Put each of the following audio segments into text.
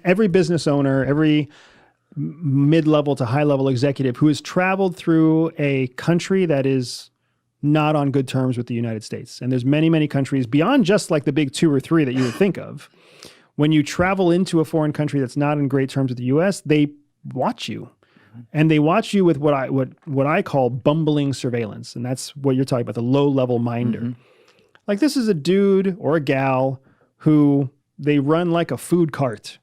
Every business owner, every mid-level to high-level executive who has traveled through a country that is not on good terms with the United States. And there's many, many countries beyond just like the big 2 or 3 that you would think of. When you travel into a foreign country that's not in great terms with the US, they watch you. And they watch you with what I call bumbling surveillance. And that's what you're talking about, the low-level minder. Like, this is a dude or a gal who they run like a food cart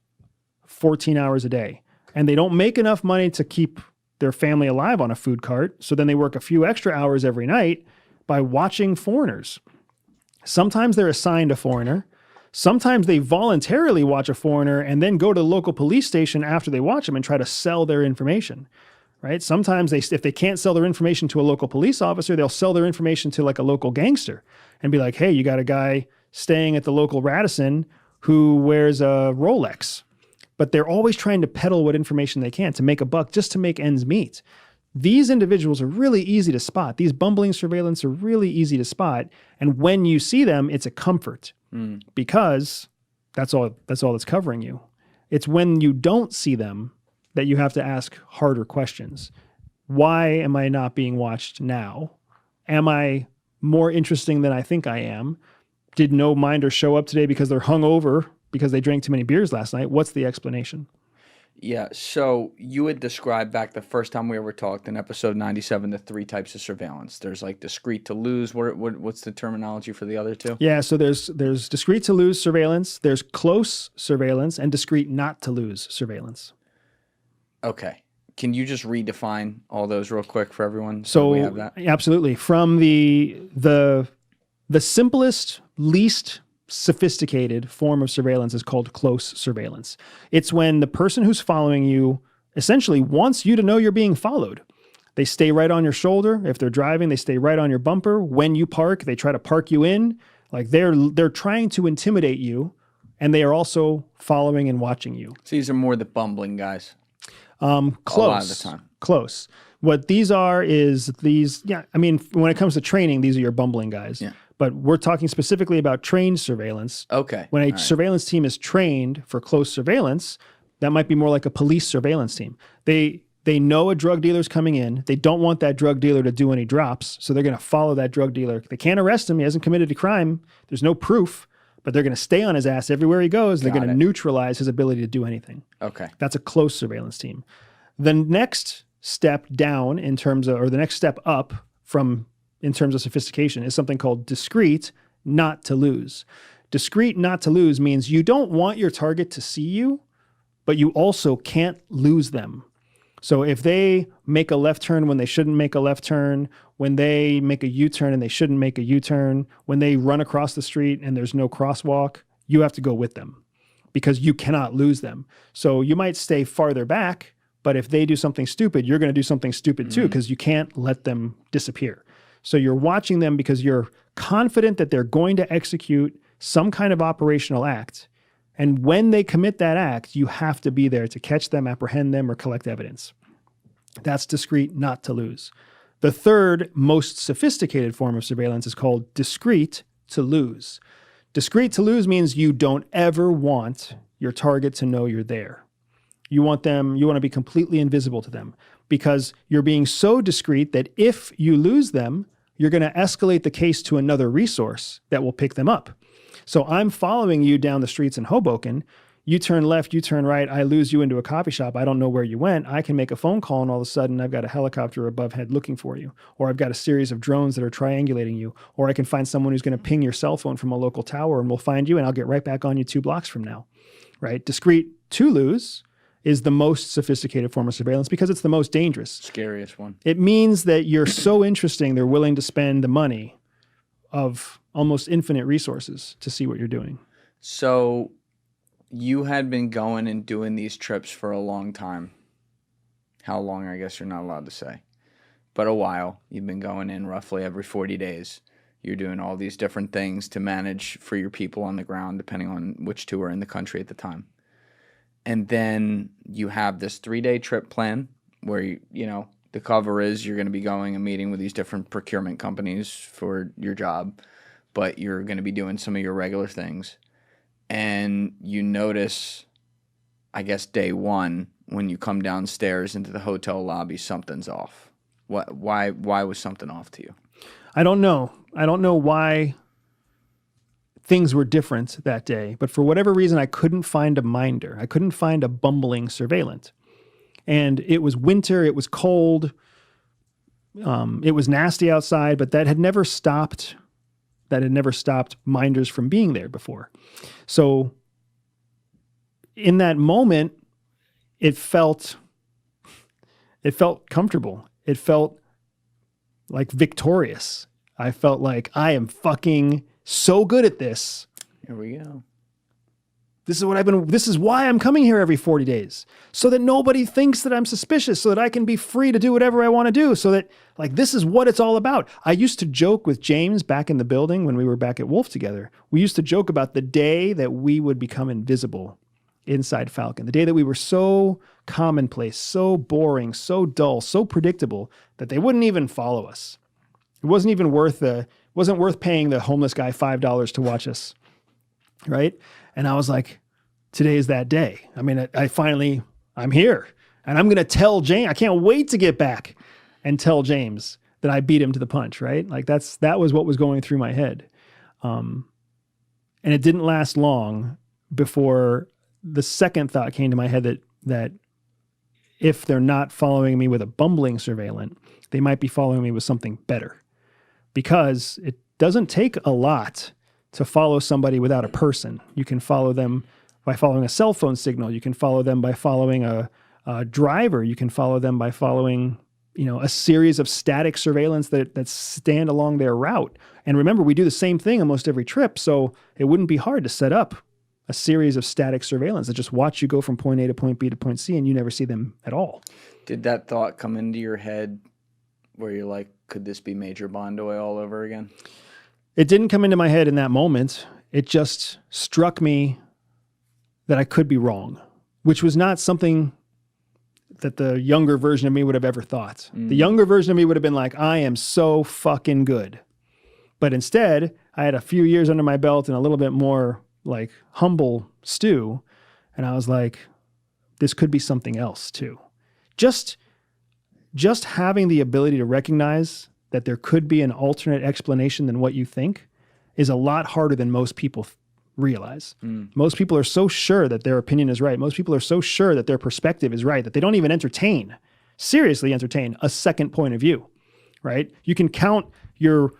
14 hours a day. And they don't make enough money to keep their family alive on a food cart. So then they work a few extra hours every night by watching foreigners. Sometimes they're assigned a foreigner. Sometimes they voluntarily watch a foreigner and then go to the local police station after they watch them and try to sell their information, right? Sometimes if they can't sell their information to a local police officer, they'll sell their information to like a local gangster and be like, hey, you got a guy staying at the local Radisson who wears a Rolex. But they're always trying to peddle what information they can to make a buck, just to make ends meet. These individuals are really easy to spot. These bumbling surveillance are really easy to spot. And when you see them, it's a comfort because that's all that's covering you. It's when you don't see them that you have to ask harder questions. Why am I not being watched now? Am I more interesting than I think I am? Did no minder show up today because they're hungover because they drank too many beers last night? What's the explanation? Yeah, so you had described back the first time we ever talked in episode 97 the 3 types of surveillance. There's like discreet to lose. What's the terminology for the other 2? Yeah, so there's discreet to lose surveillance, there's close surveillance, and discreet not to lose surveillance. Okay. Can you just redefine all those real quick for everyone so we have that? Absolutely. From the simplest, least sophisticated form of surveillance is called close surveillance. It's when the person who's following you essentially wants you to know you're being followed. They stay right on your shoulder. If they're driving, they stay right on your bumper. When you park, they try to park you in. Like they're trying to intimidate you, and they are also following and watching you. So these are more the bumbling guys. Close. A lot of the time. Close. What these are is these, I mean, when it comes to training, these are your bumbling guys. Yeah. But we're talking specifically about trained surveillance. Okay. When a surveillance team is trained for close surveillance, that might be more like a police surveillance team. They know a drug dealer's coming in. They don't want that drug dealer to do any drops, so they're going to follow that drug dealer. They can't arrest him. He hasn't committed a crime. There's no proof, but they're going to stay on his ass everywhere he goes. They're going to neutralize his ability to do anything. Okay. That's a close surveillance team. The next step down in terms of, or the next step up from in terms of sophistication is something called discreet not to lose. Discreet not to lose means you don't want your target to see you, but you also can't lose them. So if they make a left turn when they shouldn't make a left turn, when they make a U-turn and they shouldn't make a U-turn, when they run across the street and there's no crosswalk, you have to go with them because you cannot lose them. So you might stay farther back, but if they do something stupid, you're going to do something stupid too because you can't let them disappear. So you're watching them because you're confident that they're going to execute some kind of operational act. And when they commit that act, you have to be there to catch them, apprehend them, or collect evidence. That's discreet not to lose. The third most sophisticated form of surveillance is called discreet to lose. Discreet to lose means you don't ever want your target to know you're there. You want to be completely invisible to them because you're being so discreet that if you lose them, you're going to escalate the case to another resource that will pick them up. So I'm following you down the streets in Hoboken. You turn left, you turn right. I lose you into a coffee shop. I don't know where you went. I can make a phone call and all of a sudden I've got a helicopter above head looking for you. Or I've got a series of drones that are triangulating you. Or I can find someone who's going to ping your cell phone from a local tower and we'll find you and I'll get right back on you 2 blocks from now. Right? Discreet to lose is the most sophisticated form of surveillance because it's the most dangerous. Scariest one. It means that you're so interesting, they're willing to spend the money of almost infinite resources to see what you're doing. So you had been going and doing these trips for a long time. How long, I guess you're not allowed to say. But a while. You've been going in roughly every 40 days. You're doing all these different things to manage for your people on the ground, depending on which 2 are in the country at the time. And then you have this 3-day trip plan where, the cover is you're going to be going and meeting with these different procurement companies for your job, but you're going to be doing some of your regular things. And you notice I guess, day one, when you come downstairs into the hotel lobby, something's off? Why was something off to you? I don't know. I don't know why things were different that day, but for whatever reason, I couldn't find a minder. I couldn't find a bumbling surveillant. And it was winter, it was cold, it was nasty outside, but that had never stopped minders from being there before. So in that moment, it felt comfortable. It felt like victorious. I felt like I am fucking so good at this. Here we go. This is why I'm coming here every 40 days. So that nobody thinks that I'm suspicious, so that I can be free to do whatever I want to do. So that, like, this is what it's all about. I used to joke with James back in the building when we were back at Wolf together. We used to joke about the day that we would become invisible inside Falcon. The day that we were so commonplace, so boring, so dull, so predictable that they wouldn't even follow us. It wasn't worth paying the homeless guy $5 to watch us. Right? And I was like, today is that day. I mean, I'm here and I'm going to tell James, I can't wait to get back and tell James that I beat him to the punch, right? Like that was what was going through my head. And it didn't last long before the second thought came to my head that if they're not following me with a bumbling surveillant, they might be following me with something better, because it doesn't take a lot to follow somebody without a person. You can follow them by following a cell phone signal. You can follow them by following a driver. You can follow them by following, a series of static surveillance that stand along their route. And remember, we do the same thing almost every trip, so it wouldn't be hard to set up a series of static surveillance that just watch you go from point A to point B to point C, and you never see them at all. Did that thought come into your head where you're like, could this be Major Bondoy all over again? It didn't come into my head in that moment. It just struck me that I could be wrong, which was not something that the younger version of me would have ever thought. The younger version of me would have been like, I am so fucking good. But instead, I had a few years under my belt and a little bit more like humble stew. And I was like, this could be something else too. Just having the ability to recognize that there could be an alternate explanation than what you think is a lot harder than most people realize. Most people are so sure that their opinion is right. Most people are so sure that their perspective is right that they don't even seriously entertain a second point of view, right? You can count your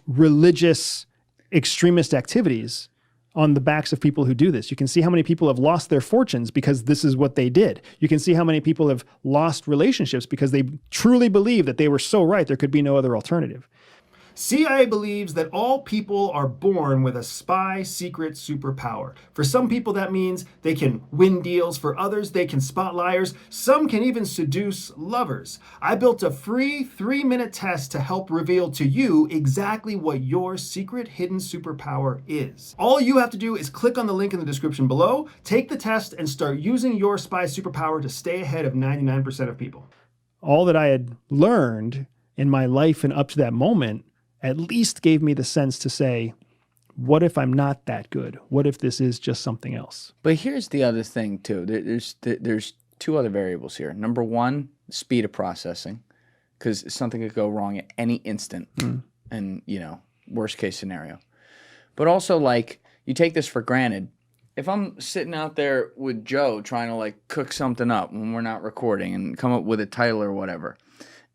religious extremist activities on the backs of people who do this. You can see how many people have lost their fortunes because this is what they did. You can see how many people have lost relationships because they truly believe that they were so right there could be no other alternative. CIA believes that all people are born with a spy secret superpower. For some people, that means they can win deals. For others, they can spot liars. Some can even seduce lovers. I built a free 3-minute test to help reveal to you exactly what your secret hidden superpower is. All you have to do is click on the link in the description below, take the test, and start using your spy superpower to stay ahead of 99% of people. All that I had learned in my life and up to that moment at least gave me the sense to say, what if I'm not that good? What if this is just something else? But here's the other thing too. There's two other variables here. Number one, speed of processing, because something could go wrong at any instant, and worst case scenario. But also, like, you take this for granted. If I'm sitting out there with Joe trying to like cook something up when we're not recording and come up with a title or whatever,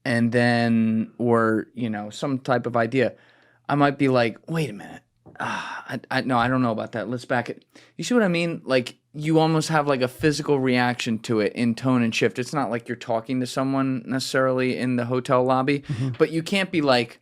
and then, or, some type of idea, I might be like, wait a minute. No, I don't know about that. Let's back it. You see what I mean? Like, you almost have like a physical reaction to it in tone and shift. It's not like you're talking to someone necessarily in the hotel lobby, but you can't be like,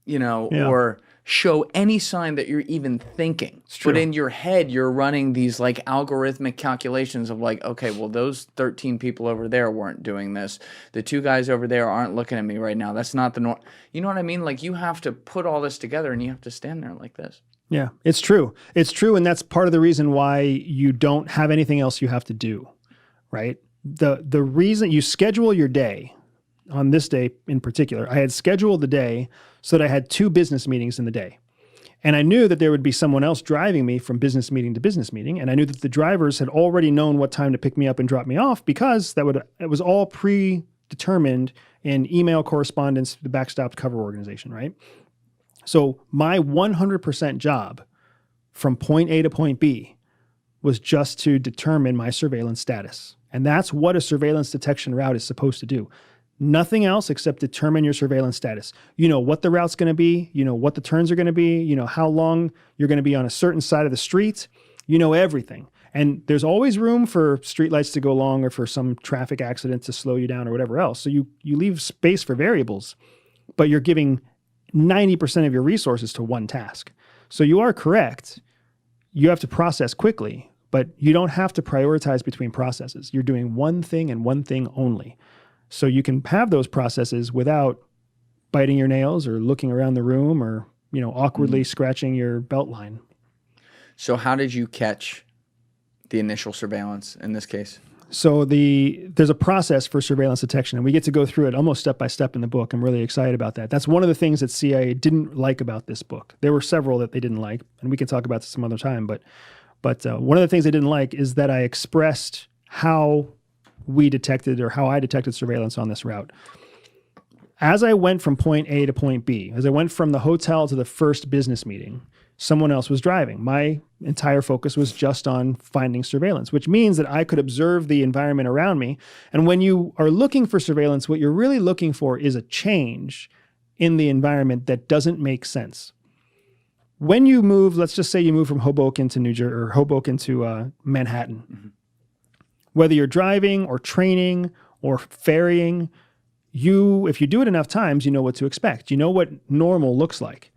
or show any sign that you're even thinking. But in your head, you're running these like algorithmic calculations of like, okay, well, those 13 people over there weren't doing this. The 2 guys over there aren't looking at me right now. That's not the norm. You know what I mean? Like, you have to put all this together and you have to stand there like this. Yeah, it's true. It's true. And that's part of the reason why you don't have anything else you have to do, right? The reason you schedule your day, on this day in particular, I had scheduled the day so that I had 2 business meetings in the day. And I knew that there would be someone else driving me from business meeting to business meeting. And I knew that the drivers had already known what time to pick me up and drop me off because it was all predetermined in email correspondence to the backstop cover organization, right? So my 100% job from point A to point B was just to determine my surveillance status. And that's what a surveillance detection route is supposed to do. Nothing else except determine your surveillance status. You know what the route's going to be. You know what the turns are going to be. You know how long you're going to be on a certain side of the street. You know everything. And there's always room for streetlights to go along or for some traffic accident to slow you down or whatever else. So you leave space for variables, but you're giving 90% of your resources to one task. So you are correct. You have to process quickly, but you don't have to prioritize between processes. You're doing one thing and one thing only. So you can have those processes without biting your nails or looking around the room or, awkwardly scratching your belt line. So how did you catch the initial surveillance in this case? So there's a process for surveillance detection, and we get to go through it almost step by step in the book. I'm really excited about that. That's one of the things that CIA didn't like about this book. There were several that they didn't like, and we can talk about this some other time. But one of the things they didn't like is that I expressed how we detected or how I detected surveillance on this route. As I went from point A to point B, as I went from the hotel to the first business meeting, someone else was driving. My entire focus was just on finding surveillance, which means that I could observe the environment around me. And when you are looking for surveillance, what you're really looking for is a change in the environment that doesn't make sense. When you move, let's just say you move from Hoboken to New Jersey or Hoboken to Manhattan. Mm-hmm. Whether you're driving or training or ferrying, if you do it enough times, you know what to expect. You know what normal looks like.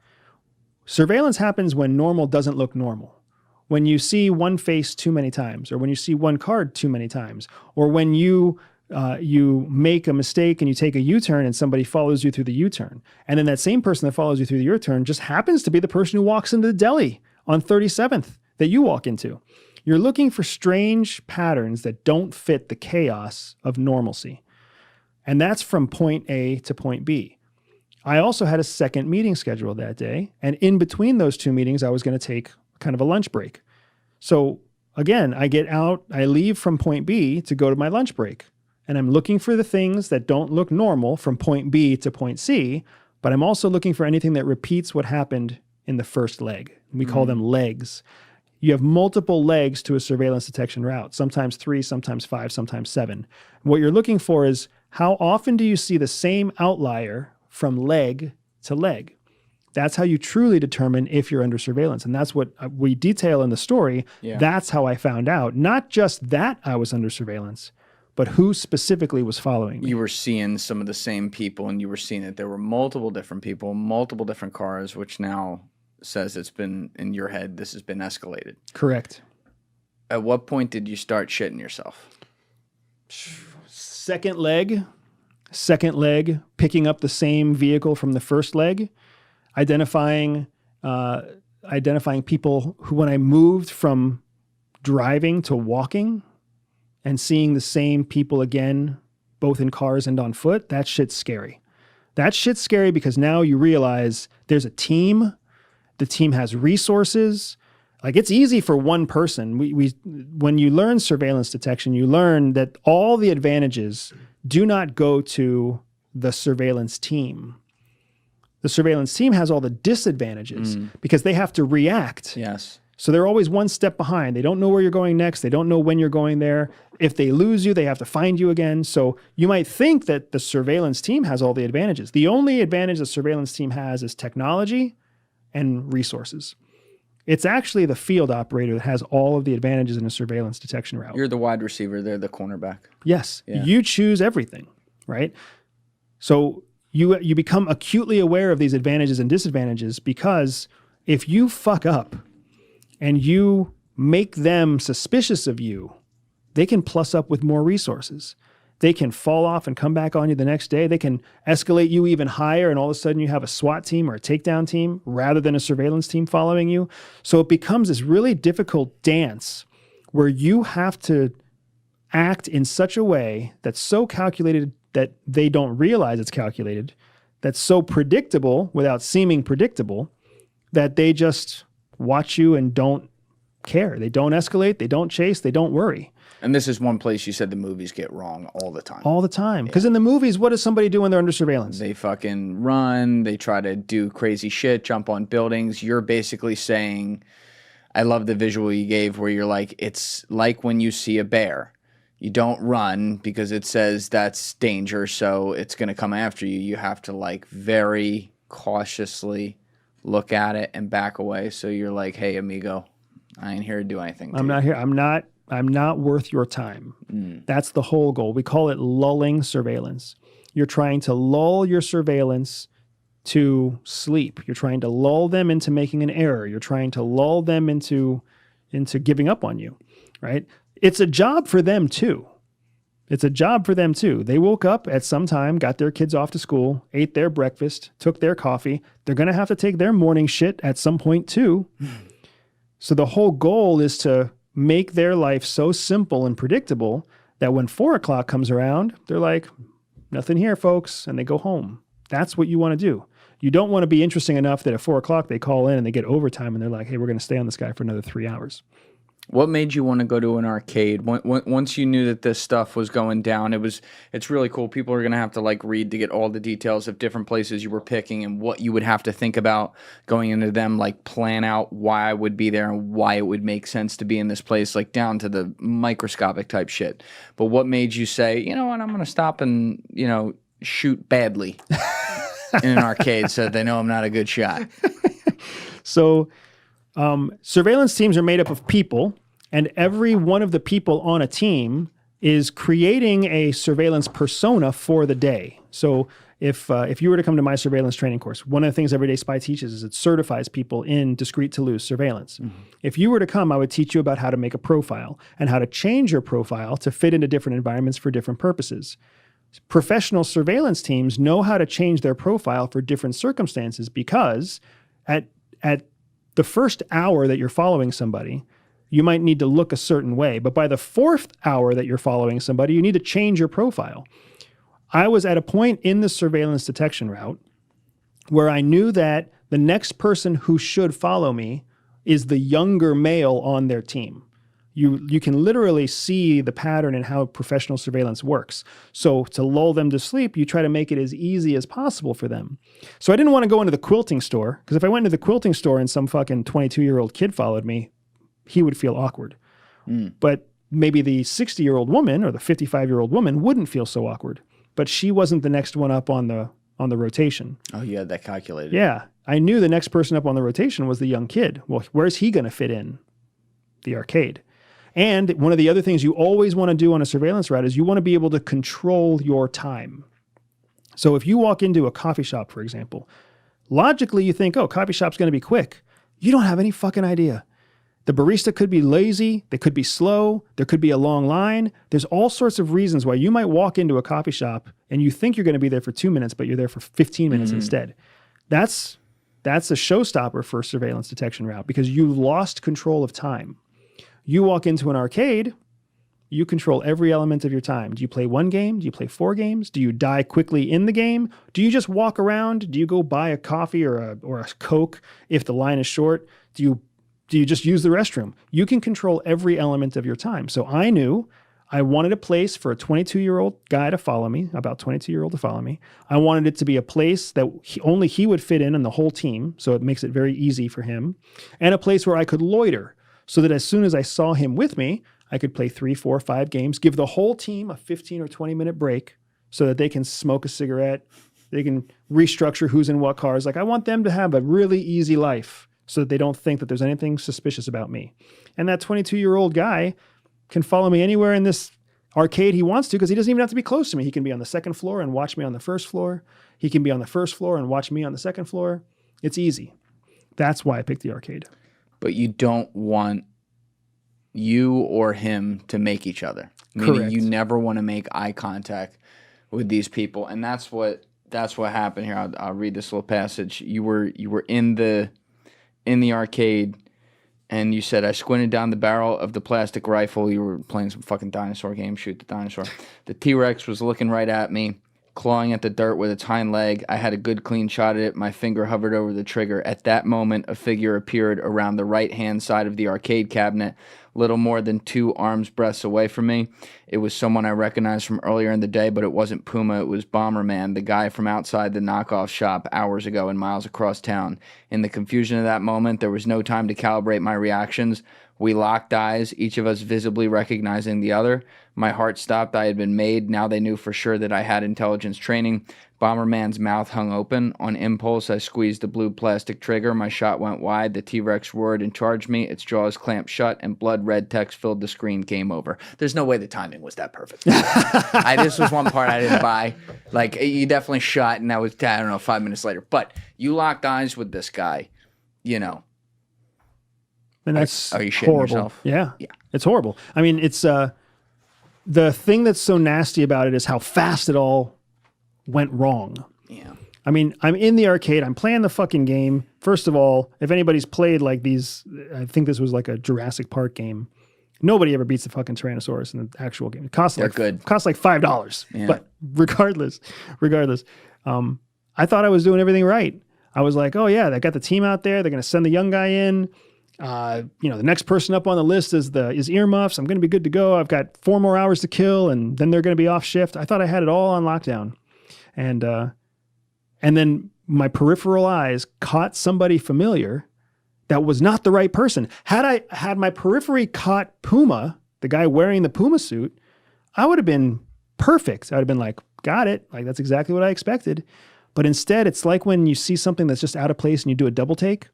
Surveillance happens when normal doesn't look normal. When you see one face too many times, or when you see one card too many times, or when you make a mistake and you take a U-turn and somebody follows you through the U-turn. And then that same person that follows you through the U-turn just happens to be the person who walks into the deli on 37th that you walk into. You're looking for strange patterns that don't fit the chaos of normalcy. And that's from point A to point B. I also had a second meeting scheduled that day. And in between those two meetings, I was going to take kind of a lunch break. So again, I get out, I leave from point B to go to my lunch break. And I'm looking for the things that don't look normal from point B to point C, but I'm also looking for anything that repeats what happened in the first leg. We call them legs. You have multiple legs to a surveillance detection route, sometimes 3, sometimes 5, sometimes 7. What you're looking for is how often do you see the same outlier from leg to leg? That's how you truly determine if you're under surveillance. And that's what we detail in the story. Yeah. That's how I found out. Not just that I was under surveillance, but who specifically was following me. You were seeing some of the same people, and you were seeing that there were multiple different people, multiple different cars, which now says it's been in your head, this has been escalated. Correct. At what point did you start shitting yourself? Second leg, picking up the same vehicle from the first leg, identifying people who, when I moved from driving to walking and seeing the same people again, both in cars and on foot, that shit's scary. That shit's scary because now you realize there's a team. The team has resources. Like, it's easy for one person. When you learn surveillance detection, you learn that all the advantages do not go to the surveillance team. The surveillance team has all the disadvantages because they have to react. Yes. So they're always one step behind. They don't know where you're going next. They don't know when you're going there. If they lose you, they have to find you again. So you might think that the surveillance team has all the advantages. The only advantage the surveillance team has is technology and resources. It's actually the field operator that has all of the advantages in a surveillance detection route. You're the wide receiver. They're the cornerback. Yes. Yeah. You choose everything, right? So you become acutely aware of these advantages and disadvantages because if you fuck up and you make them suspicious of you, they can plus up with more resources. They can fall off and come back on you the next day. They can escalate you even higher, and all of a sudden you have a SWAT team or a takedown team rather than a surveillance team following you. So it becomes this really difficult dance where you have to act in such a way that's so calculated that they don't realize it's calculated, that's so predictable without seeming predictable, that they just watch you and don't care. They don't escalate. They don't chase. They don't worry. And this is one place you said the movies get wrong all the time. All the time. Because in the movies, what does somebody do when they're under surveillance? They fucking run. They try to do crazy shit, jump on buildings. You're basically saying, I love the visual you gave where you're like, it's like when you see a bear. You don't run because it says that's danger, so it's going to come after you. You have to like very cautiously look at it and back away. So you're like, hey, amigo, I ain't here to do anything. I'm not here. I'm not worth your time. That's the whole goal. We call it lulling surveillance. You're trying to lull your surveillance to sleep. You're trying to lull them into making an error. You're trying to lull them into giving up on you, right? It's a job for them too. It's a job for them too. They woke up at some time, got their kids off to school, ate their breakfast, took their coffee. They're going to have to take their morning shit at some point too. So the whole goal is to make their life so simple and predictable that when 4 o'clock comes around, they're like, nothing here, folks, and they go home. That's what you want to do. You don't want to be interesting enough that at 4 o'clock they call in and they get overtime and they're like, hey, we're going to stay on this guy for another 3 hours. What made you want to go to an arcade? Once you knew that this stuff was going down, it's really cool. People are going to have to like read to get all the details of different places you were picking and what you would have to think about going into them, like plan out why I would be there and why it would make sense to be in this place, like down to the microscopic type shit. But what made you say, you know what, I'm going to stop and, shoot badly in an arcade so that they know I'm not a good shot? So surveillance teams are made up of people, and every one of the people on a team is creating a surveillance persona for the day. So if you were to come to my surveillance training course, one of the things Everyday Spy teaches is it certifies people in discreet to lose surveillance. Mm-hmm. If you were to come, I would teach you about how to make a profile and how to change your profile to fit into different environments for different purposes. Professional surveillance teams know how to change their profile for different circumstances because at the first hour that you're following somebody, you might need to look a certain way. But by the 4th hour that you're following somebody, you need to change your profile. I was at a point in the surveillance detection route where I knew that the next person who should follow me is the younger male on their team. You can literally see the pattern in how professional surveillance works. So to lull them to sleep, you try to make it as easy as possible for them. So I didn't want to go into the quilting store, because if I went into the quilting store and some fucking 22-year-old kid followed me, he would feel awkward. But maybe the 60-year-old woman or the 55-year-old woman wouldn't feel so awkward. But she wasn't the next one up on the rotation. Oh, you had that calculated. Yeah. I knew the next person up on the rotation was the young kid. Well, where's he going to fit in? The arcade. And one of the other things you always want to do on a surveillance route is you want to be able to control your time. So if you walk into a coffee shop, for example, logically you think, oh, coffee shop's going to be quick. You don't have any fucking idea. The barista could be lazy. They could be slow. There could be a long line. There's all sorts of reasons why you might walk into a coffee shop and you think you're going to be there for 2 minutes, but you're there for 15 minutes instead. That's a showstopper for a surveillance detection route because you lost control of time. You walk into an arcade, you control every element of your time. Do you play 1 game? Do you play 4 games? Do you die quickly in the game? Do you just walk around? Do you go buy a coffee or a Coke if the line is short? Do you just use the restroom? You can control every element of your time. So I knew I wanted a place for a 22-year-old guy to follow me, about 22-year-old to follow me. I wanted it to be a place that only he would fit in the whole team, so it makes it very easy for him, and a place where I could loiter, so that as soon as I saw him with me, I could play 3, 4, 5 games, give the whole team a 15 or 20-minute break so that they can smoke a cigarette, they can restructure who's in what cars. Like, I want them to have a really easy life so that they don't think that there's anything suspicious about me. And that 22-year-old guy can follow me anywhere in this arcade he wants to because he doesn't even have to be close to me. He can be on the 2nd floor and watch me on the 1st floor. He can be on the 1st floor and watch me on the 2nd floor. It's easy. That's why I picked the arcade. But you don't want you or him to make each other. Meaning Correct. You never want to make eye contact with these people. And that's what happened here. I'll read this little passage. You were in the arcade and you said, I squinted down the barrel of the plastic rifle. You were playing some fucking dinosaur game, shoot the dinosaur. The T-Rex was looking right at me. clawing at the dirt with its hind leg. I had a good clean shot at it. My finger hovered over the trigger. At that moment, a figure appeared around the right-hand side of the arcade cabinet, little more than 2 arms' breadths away from me. It was someone I recognized from earlier in the day, but it wasn't Puma. It was Bomberman, the guy from outside the knockoff shop hours ago and miles across town. In the confusion of that moment, there was no time to calibrate my reactions. We locked eyes, each of us visibly recognizing the other. My heart stopped. I had been made. Now they knew for sure that I had intelligence training. Bomberman's mouth hung open. On impulse, I squeezed the blue plastic trigger. My shot went wide. The T-Rex roared and charged me. Its jaws clamped shut, and blood-red text filled the screen. Game over. There's no way the timing was that perfect. This was one part I didn't buy. Like, you definitely shot, and that was, I don't know, 5 minutes later. But you locked eyes with this guy, you know. And that's are you shitting horrible. yourself? Yeah. Yeah. It's horrible. I mean, it's the thing that's so nasty about it is how fast it all went wrong. Yeah. I mean, I'm in the arcade. I'm playing the fucking game. First of all, if anybody's played like these, I think this was like a Jurassic Park game. Nobody ever beats the fucking Tyrannosaurus in the actual game. It costs like $5. Yeah. But regardless, I thought I was doing everything right. I was like, oh yeah, they got the team out there. They're going to send the young guy in. The next person up on the list is earmuffs. I'm going to be good to go. I've got 4 more hours to kill, and then they're going to be off shift. I thought I had it all on lockdown, and then my peripheral eyes caught somebody familiar that was not the right person. Had my periphery caught Puma, the guy wearing the Puma suit, I would have been perfect. I would have been like, got it. Like, that's exactly what I expected. But instead, it's like when you see something that's just out of place and you do a double take.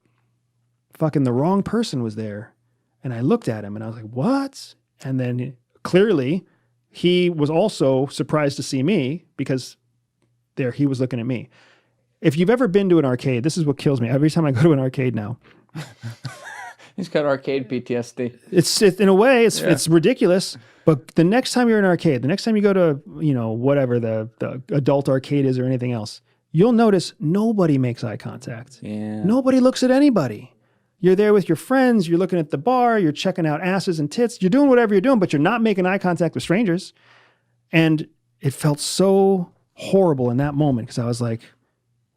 Fucking the wrong person was there. And I looked at him and I was like, what? And then clearly he was also surprised to see me because there he was looking at me. If you've ever been to an arcade, this is what kills me. Every time I go to an arcade now. He's got arcade PTSD. It's in a way, it's ridiculous. But the next time you're in an arcade, the next time you go to, whatever the adult arcade is or anything else, you'll notice nobody makes eye contact. Yeah. Nobody looks at anybody. You're there with your friends, you're looking at the bar, you're checking out asses and tits, you're doing whatever you're doing, but you're not making eye contact with strangers. And it felt so horrible in that moment because I was like,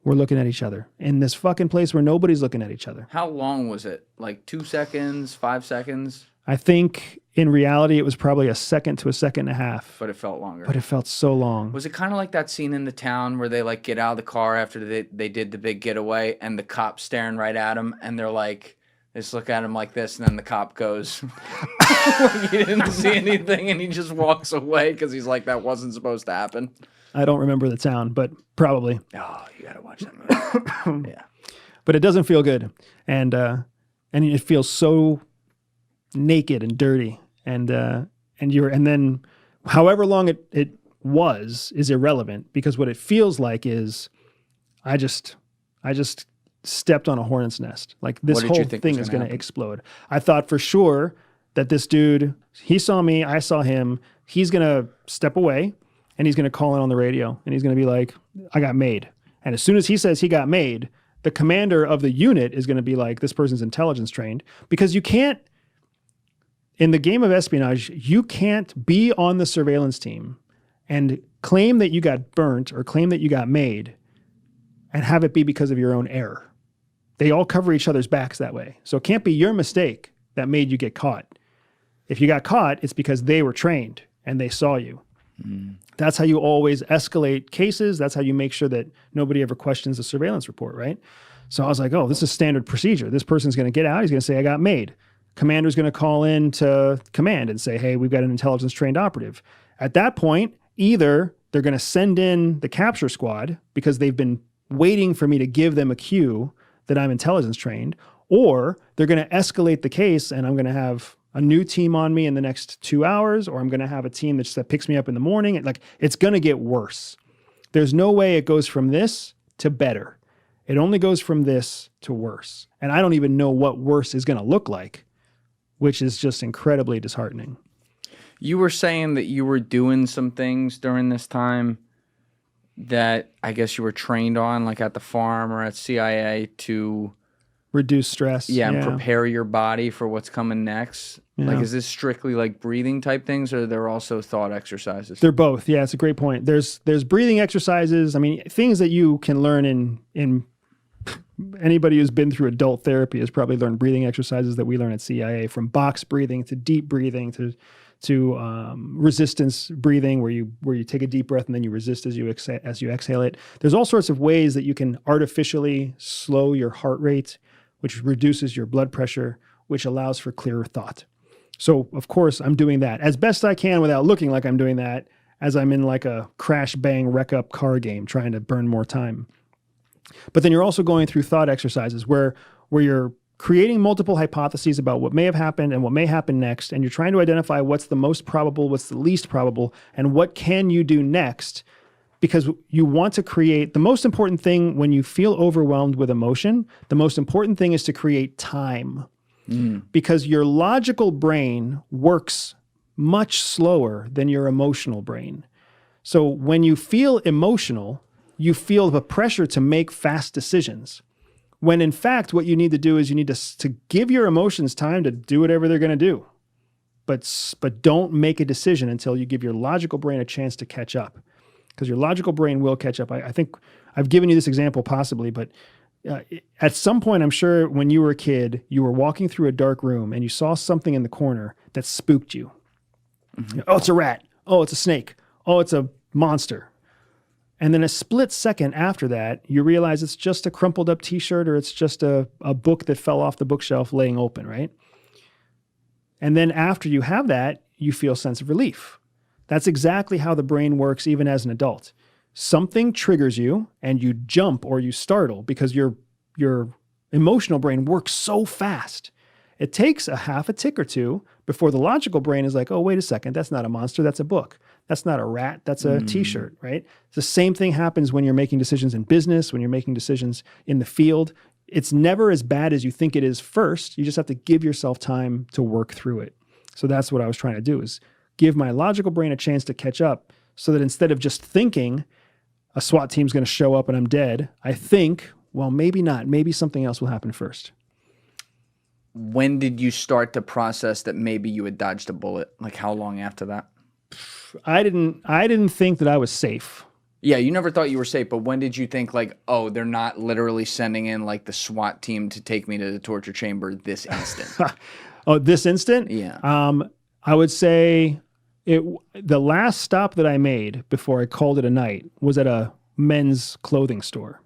we're looking at each other in this fucking place where nobody's looking at each other. How long was it? Like 2 seconds, 5 seconds? I think in reality it was probably a second to a second and a half. But it felt longer. But it felt so long. Was it kind of like that scene in The Town where they like get out of the car after they did the big getaway and the cop's staring right at them and they're like, they just look at him like this and then the cop goes, like he didn't see anything and he just walks away because he's like, that wasn't supposed to happen. I don't remember The Town, but probably. Oh, you gotta watch that movie. Yeah. But it doesn't feel good. And it feels so naked and dirty. And then however long it was is irrelevant because what it feels like is I just stepped on a hornet's nest. Like this whole thing is going to explode. I thought for sure that this dude, he saw me, I saw him, he's going to step away and he's going to call in on the radio and he's going to be like, I got made. And as soon as he says he got made, the commander of the unit is going to be like, this person's intelligence trained, because you can't, in the game of espionage, you can't be on the surveillance team and claim that you got burnt or claim that you got made and have it be because of your own error. They all cover each other's backs that way. So it can't be your mistake that made you get caught. If you got caught, it's because they were trained and they saw you. That's how you always escalate cases. That's how you make sure that nobody ever questions the surveillance report, right? So I was like, oh, this is standard procedure. This person's going to get out. He's going to say, I got made. Commander's going to call in to command and say, hey, we've got an intelligence trained operative. At that point, either they're going to send in the capture squad because they've been waiting for me to give them a cue that I'm intelligence trained, or they're going to escalate the case and I'm going to have a new team on me in the next 2 hours, or I'm going to have a team that picks me up in the morning. Like, it's going to get worse. There's no way it goes from this to better. It only goes from this to worse. And I don't even know what worse is going to look like, which is just incredibly disheartening. You were saying that you were doing some things during this time that I guess you were trained on, like at the farm or at CIA to Reduce stress. and prepare your body for what's coming next. Like, is this strictly like breathing type things, or are there also thought exercises? They're both. Yeah, it's a great point. There's breathing exercises. I mean, things that you can learn in anybody who's been through adult therapy has probably learned breathing exercises that we learn at CIA, from box breathing to deep breathing to resistance breathing, where you take a deep breath and then you resist as you exhale it. There's all sorts of ways that you can artificially slow your heart rate, which reduces your blood pressure, which allows for clearer thought. So, of course, I'm doing that as best I can without looking like I'm doing that, as I'm in like a crash, bang, wreck up car game trying to burn more time. But then you're also going through thought exercises where you're creating multiple hypotheses about what may have happened and what may happen next, and you're trying to identify what's the most probable, what's the least probable, and what can you do next, because you want to create the most important thing when you feel overwhelmed with emotion. The most important thing is to create time. Because your logical brain works much slower than your emotional brain. So when you feel emotional, you feel the pressure to make fast decisions. When in fact, what you need to do is you need to give your emotions time to do whatever they're going to do. But don't make a decision until you give your logical brain a chance to catch up. Because your logical brain will catch up. I think I've given you this example possibly, but at some point, I'm sure when you were a kid, you were walking through a dark room and you saw something in the corner that spooked you. Mm-hmm. Oh, it's a rat. Oh, it's a snake. Oh, it's a monster. And then a split second after that, you realize it's just a crumpled up t-shirt, or it's just a book that fell off the bookshelf laying open, right? And then after you have that, you feel a sense of relief. That's exactly how the brain works even as an adult. Something triggers you and you jump or you startle because your emotional brain works so fast. It takes a half a tick or two before the logical brain is like, oh, wait a second, that's not a monster, that's a book. That's not a rat, that's a t-shirt, right? The same thing happens when you're making decisions in business, when you're making decisions in the field. It's never as bad as you think it is first. You just have to give yourself time to work through it. So that's what I was trying to do, is give my logical brain a chance to catch up, so that instead of just thinking a SWAT team's going to show up and I'm dead, I think, well, maybe not. Maybe something else will happen first. When did you start to process that maybe you had dodged a bullet? Like, how long after that? I didn't think that I was safe. Yeah, you never thought you were safe, but when did you think, like, oh, they're not literally sending in like the SWAT team to take me to the torture chamber this instant? Oh, this instant? Yeah. I would say the last stop that I made before I called it a night was at a men's clothing store.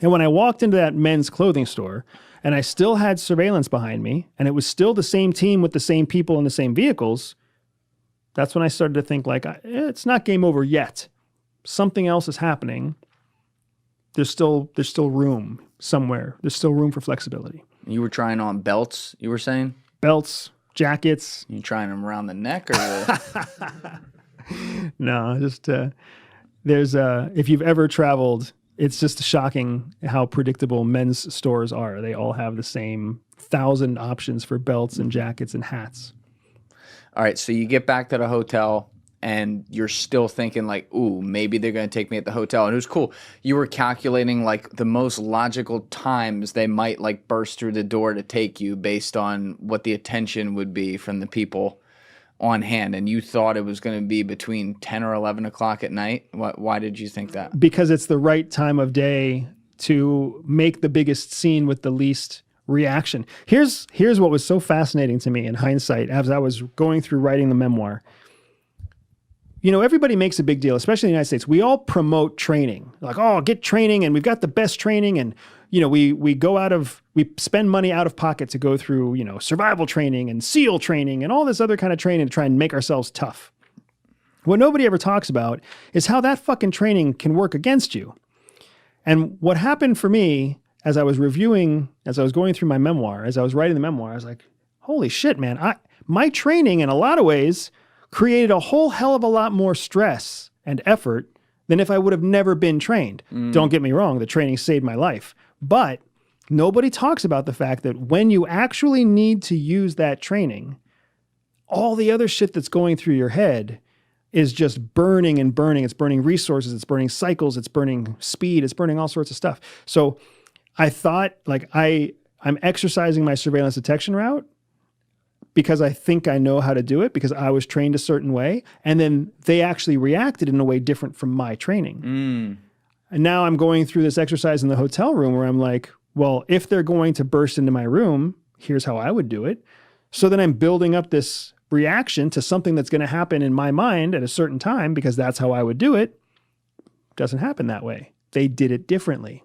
And when I walked into that men's clothing store and I still had surveillance behind me and it was still the same team with the same people and the same vehicles, that's when I started to think, like, it's not game over yet. Something else is happening. There's still room somewhere. There's still room for flexibility. You were trying on belts, you were saying? Belts, jackets. You trying them around the neck or the... No, just if you've ever traveled, it's just shocking how predictable men's stores are. They all have the same 1,000 options for belts and jackets and hats. All right, so you get back to the hotel and you're still thinking like, ooh, maybe they're going to take me at the hotel. And it was cool. You were calculating like the most logical times they might like burst through the door to take you based on what the attention would be from the people on hand. And you thought it was going to be between 10 or 11 o'clock at night. Why did you think that? Because it's the right time of day to make the biggest scene with the least reaction. Here's what was so fascinating to me in hindsight as I was going through writing the memoir. You know, everybody makes a big deal, especially in the United States. We all promote training. Like, oh, get training, and we've got the best training, and you know, we spend money out of pocket to go through, you know, survival training and SEAL training and all this other kind of training to try and make ourselves tough. What nobody ever talks about is how that fucking training can work against you. And what happened for me as I was going through my memoir, as I was writing the memoir, I was like, holy shit, man. My training in a lot of ways created a whole hell of a lot more stress and effort than if I would have never been trained. Don't get me wrong, the training saved my life. But nobody talks about the fact that when you actually need to use that training, all the other shit that's going through your head is just burning and burning. It's burning resources, it's burning cycles, it's burning speed, it's burning all sorts of stuff. So I thought, like, I I'm exercising my surveillance detection route because I think I know how to do it because I was trained a certain way. And then they actually reacted in a way different from my training. And now I'm going through this exercise in the hotel room where I'm like, well, if they're going to burst into my room, here's how I would do it. So then I'm building up this reaction to something that's going to happen in my mind at a certain time because that's how I would do it. Doesn't happen that way. They did it differently.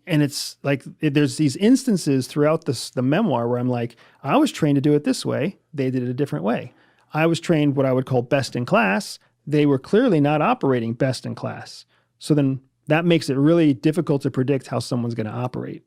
And it's like, there's these instances throughout the memoir where I'm like, I was trained to do it this way. They did it a different way. I was trained what I would call best in class. They were clearly not operating best in class. So then that makes it really difficult to predict how someone's going to operate.